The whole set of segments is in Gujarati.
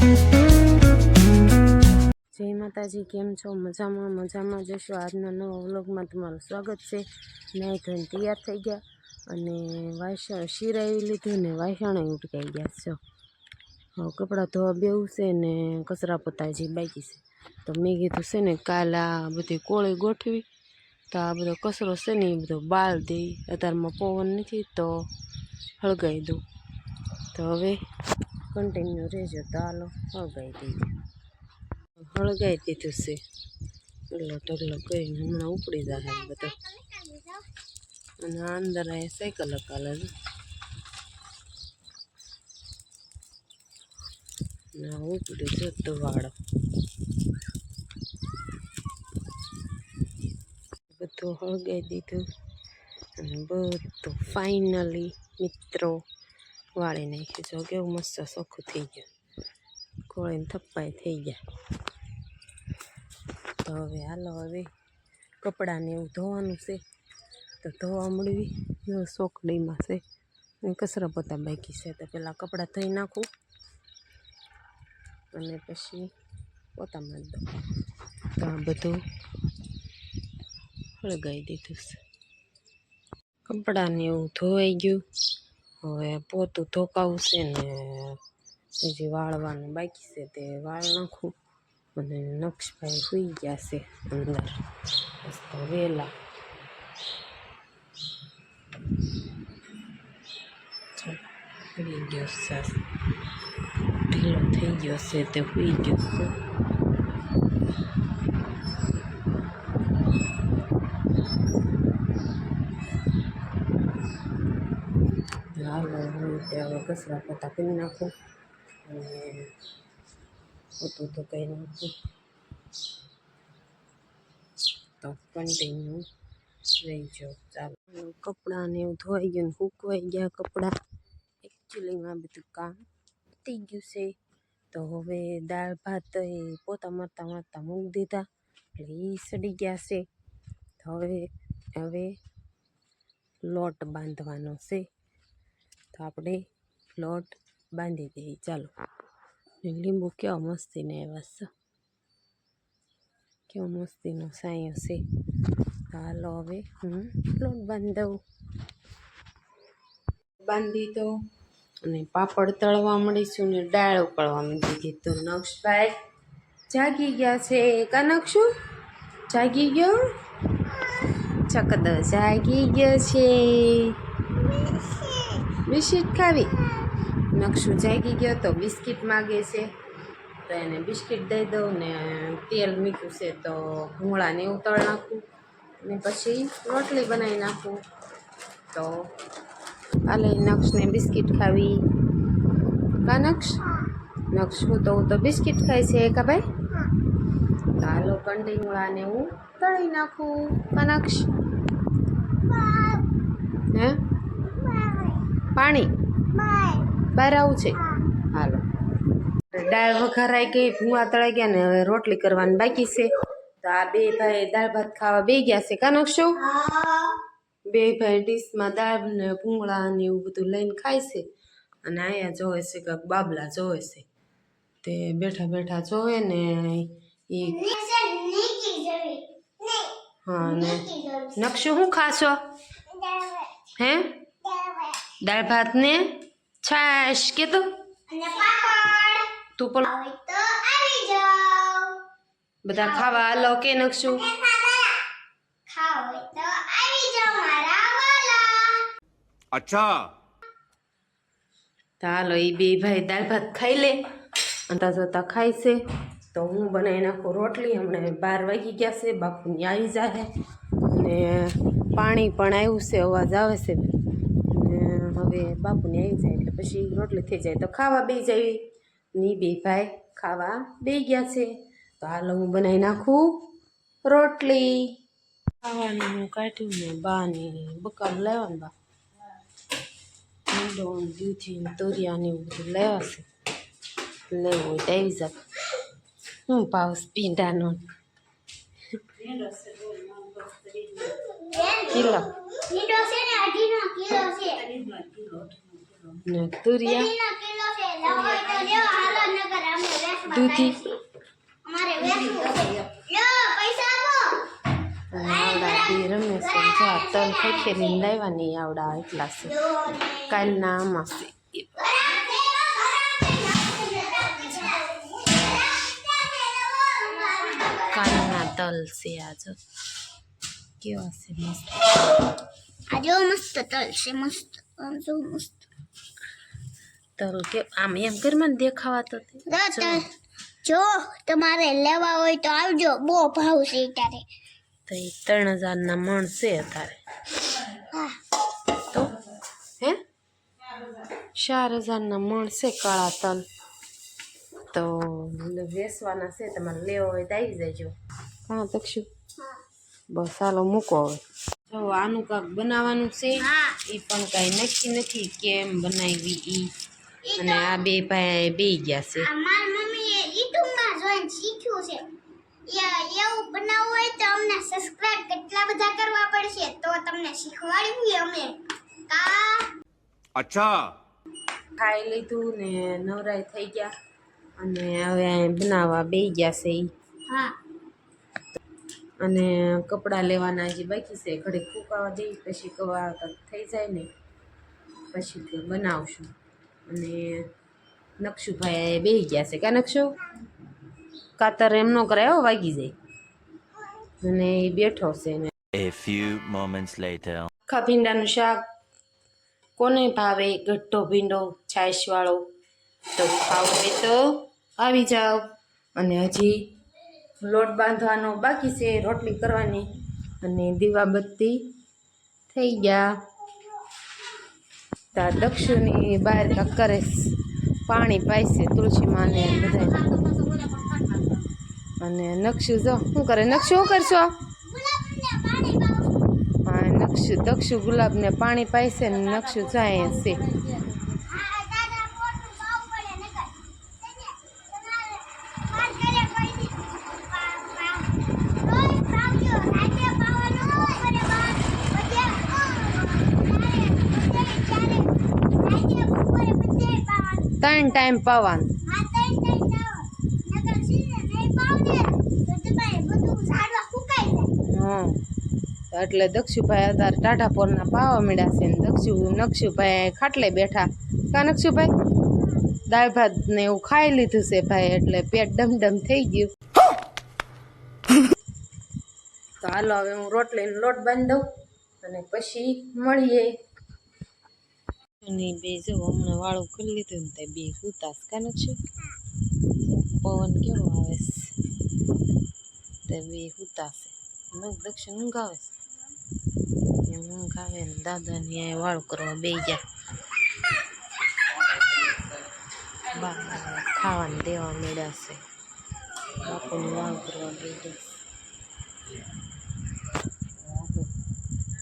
જય માતાજી, કેમ છો? મજામાં જશો। આજના નવા વ્લોગમાં તમારું સ્વાગત છે। નાઈ ધોઈને તૈયાર થઈ ગયા અને વાસણ શિરાવી લીધું ને વાસણે ઉટકાઈ ગયા છો। હવે કપડાં ધોવા બેવું છે ને કચરા પોતા જે બાકી છે તો મેં કીધું છે ને કાલ આ બધી કોળી ગોઠવી તો આ બધો કચરો છે ને એ બધો બાળ દઈ, અત્યારમાં પવન નથી તો હળગાવી દઉં। તો હવે કન્ટિન્યુ રહેજો, તો હાલો હળગાવી દઈએ। હળગાવી દીધું છે, ઢગલો ઢગલો કરીને હમણાં ઉપડી જાય બધો। અને અંદર આ સાયકલ હકાલે ના ઉપડી જતો વાળો બધું હળગાવી દીધું અને બધું ફાઇનલી મિત્રો વાળી નાખ્યું। જો કેવું મસ્ત ચોખ્ખું થઈ ગયું, કોળીને થપ્પાય થઈ ગયા। તો હવે હાલો, હવે કપડાને એવું ધોવાનું છે તો ધોવા મળવી સોકડીમાં છે અને કચરા પોતા બાકી છે તો પહેલાં કપડાં ધોઈ નાખું અને પછી પોતા મારી દઉં। તો આ બધું હળગાવી દીધું છે, કપડાને એવું ધોવાઈ ગયું। હવે પોતું ધોકાવું છે ને હજી વાળવાનું બાકી છે તે વાળ નાખું। અને નક્ષભાઈ સૂઈ ગયા છે અંદર તો વહેલા પડી ગયો છે, ઢીલો થઈ ગયો છે તે સૂઈ ગયો છે। હાલો હું હવે કચરા પોતા કરી નાખું અને પોતું તો કરી નાખું તો કન્ટિન્યુ રહીજો। ચાલો, કપડાને એવું ધોવાઈ ગયું ને સૂકવાઈ ગયા કપડાં। એકચ્યુઅલીમાં બધું કામ થઈ ગયું છે તો હવે દાળ ભાત એ પોતા મારતા મારતા મૂકી દીધા એટલે એ સડી ગયા છે। તો હવે લોટ બાંધવાનો છે તો આપણે લોટ બાંધી દઈએ। ચાલો, લીંબુ કેવા મસ્તીને આવ્યા છે, કેવો મસ્તીનો સાયો છે। હાલો હવે હું લોટ બાંધી દઉં, બાંધી દો અને પાપડ તળવા મળીશું ને દાળ ઉકળવા માંડી દીધું। નક્ષભાઈ જાગી ગયા છે, કા નક્ષુ જાગી ગયો, ચકદો જાગી ગયો છે। બિસ્કિટ ખાવી, નક્ષુ જાગી ગયો તો બિસ્કિટ માગે છે તો એને બિસ્કિટ દઈ દઉં ને તેલ મીઠું છે તો ભૂંગળાને એવું તળ નાખું અને પછી રોટલી બનાવી નાખું। તો હાલે નક્ષને બિસ્કિટ ખાવી, કા નક્ષ હું તો બિસ્કિટ ખાય છે કા ભાઈ। તો હાલો કંટીંગળાને હું તળી નાખું, કા નક્ષ હે પાણી બહાર આવું છે। હાલો, દાળ વઘારાઈ ગઈ, ભૂંગળા તળાઈ ગયા ને હવે રોટલી કરવાની બાકી છે। તો આ બે ભાઈ દાળ ભાત ખાવા બે ગયા છે, કા નક્ષુ બે ભાઈ ડીશમાં દાળ ને ભૂંગળા ને એવું બધું લઈને ખાય છે અને અહીંયા જોવે છે કે બાબલા જોવે છે તે બેઠા બેઠા જોવે ને એ હા ને નક્ષુ શું ખાશો હે દાળ ભાત ને છાશ કે તો તું પણ બધા ખાવા હાલો કે નક્ષુ अच्छा તો હાલો એ બે ભાઈ દાળ ભાત ખાઈ લે, અંતા જોતા ખાય છે તો હું બનાવી નાખું રોટલી। હમણાં 12 વાગી ગયા છે, બાપુની આવી જાય અને પાણી પણ આવ્યું છે, અવાજ આવે છે અને હવે બાપુની આવી જાય એટલે પછી રોટલી થઈ જાય તો ખાવા બે જાય ને બે ભાઈ ખાવા બે ગયા છે। તો હાલો હું બનાવી નાખું રોટલી। ખાવાનું હું કાઢ્યું ને બાની બકાલ લેવાનું બા દૂધી તોરિયા ને એવું બધું લેવા છે, લેવું હોય તો આવી જાવ। હું ભાવ પીંડાનો કિલો ને તુરિયા દૂધી અમારે વેચવું છે લ્યો પૈસા આપો અને આવડા બી રમેશ જો આ તલ ખખેરીને લાવ્યા નહીં આવડા એટલા છે કાલના આમાં છે કાલના તલ છે આ જો કેવા છે મસ્ત આ જો મસ્ત તલ છે મસ્ત આમ જો મસ્ત તલ કે આમ એમ ઘરમાં દેખાવા તો તે. તલ જો તમારે લેવા હોય તો આવજો બહુ ભાવ છે ત્યારે તો એ 3000 મણ છે અત્યારે હા તો હે 4000 મણ છે કાળા તલ તો વેચવાના છે તમારે લેવો હોય તો આવી જજો હા દક્ષુ બસ ચાલો મૂકો હવે જો આનું કાંક બનાવવાનું છે હા એ પણ કાંઈ નક્કી નથી કેમ બનાવી ઈ અને આ બે ભાઈ બે ગયા છે આ મારી મમ્મીએ યુટ્યુબમાં જોઈને શીખ્યું છે એવું બનાવવું હોય તો અમને સબસ્ક્રાઇબ કેટલા બધા કરવા પડશે તો તમને શીખવાડ્યું અમે કા अच्छा ખાઈ લીધું ને નવરાઈ થઈ ગયા અને હવે અહીં બનાવવા બે ગયા છે ઈ હા અને કપડાં લેવાના હજી બાકી છે ઘડીક ફૂંકાવા દઈ પછી કવા થઈ જાય ને પછી તે બનાવશું અને નકશુભાઈ બે ગયા છે કા નકશુ કાતર એમ ન કરાય હો વાગી જાય અને એ બેઠો છે ને A few moments later. આખા ભીંડાનું શાક કોને ભાવે ગઠ્ઠો ભીંડો છાશવાળો તો ખાવું હોય તો આવી જાઓ અને હજી લોટ બાંધવાનો બાકી છે રોટલી કરવાની અને દીવાબત્તી થઈ ગયા તા દક્ષુની બહાર કાંક કરે પાણી પાઈશે તુલસી માને બધા અને નક્ષુ જો શું કરે નક્ષુ શું કરશો હા નક્ષુ દક્ષુ ગુલાબને પાણી પાઈશે ને નક્ષુ જાય છે ત્રણ ટાઈમ પાવાનું હા એટલે દક્ષુભાઈ અત્યારે ટાઢાપોરના પાવા મળ્યા છે ને નક્ષુભાઈ ખાટલે બેઠા કા નક્ષુભાઈ દાળ ભાત ને એવું ખાઈ લીધું છે ભાઈ એટલે પેટ ડમડમ થઈ ગયું તો હાલો હવે હું રોટલીનો લોટ બાંધી દઉં અને પછી મળીએ અને બે જો હમણાં વાળું કરી લીધું ને તે બે હુતાસ કા નક્ષુ પવન કેવો આવે તે બે હુતાશે દક્ષિણ ઊંઘ આવે છે એમ ઊંઘ આવે ને દાદાની અહીંયા વાળું કરવા બે ગયા બા ખાવાનું દેવા મળ્યા છે બાપુને વાળું કરવા બે ગયા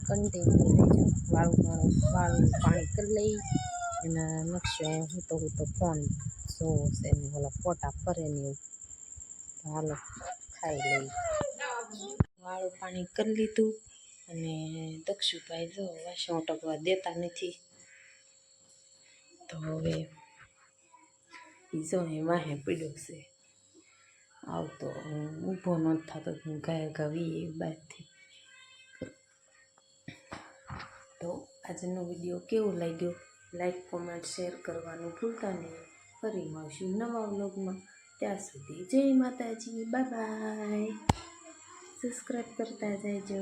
કન્ટિન્યુ રહેજો વાળું પાણી કરી લઈ એના નકશો હું તો ફોન જોવો છે ને ઓલા ફોટા ફરે ને એવું તો હાલો ખાઈ લઈ વાળું પાણી કરી લીધું અને દક્ષુભાઈ જો વાસણ ટકવા દેતા નથી તો હવે એ જો એ વાહે પીડ્યો છે આવતો ઊભો નથી થતો ગાય ગાવી એ બાદથી તો આજનો વિડીયો કેવો લાગ્યો લાઈક કોમેન્ટ શેર કરવાનું ભૂલતા નહીં ફરી મળશું નવા વ્લોગમાં ત્યાં સુધી જય માતાજી બાય બાય સબસ્ક્રાઈબ કરતા જજો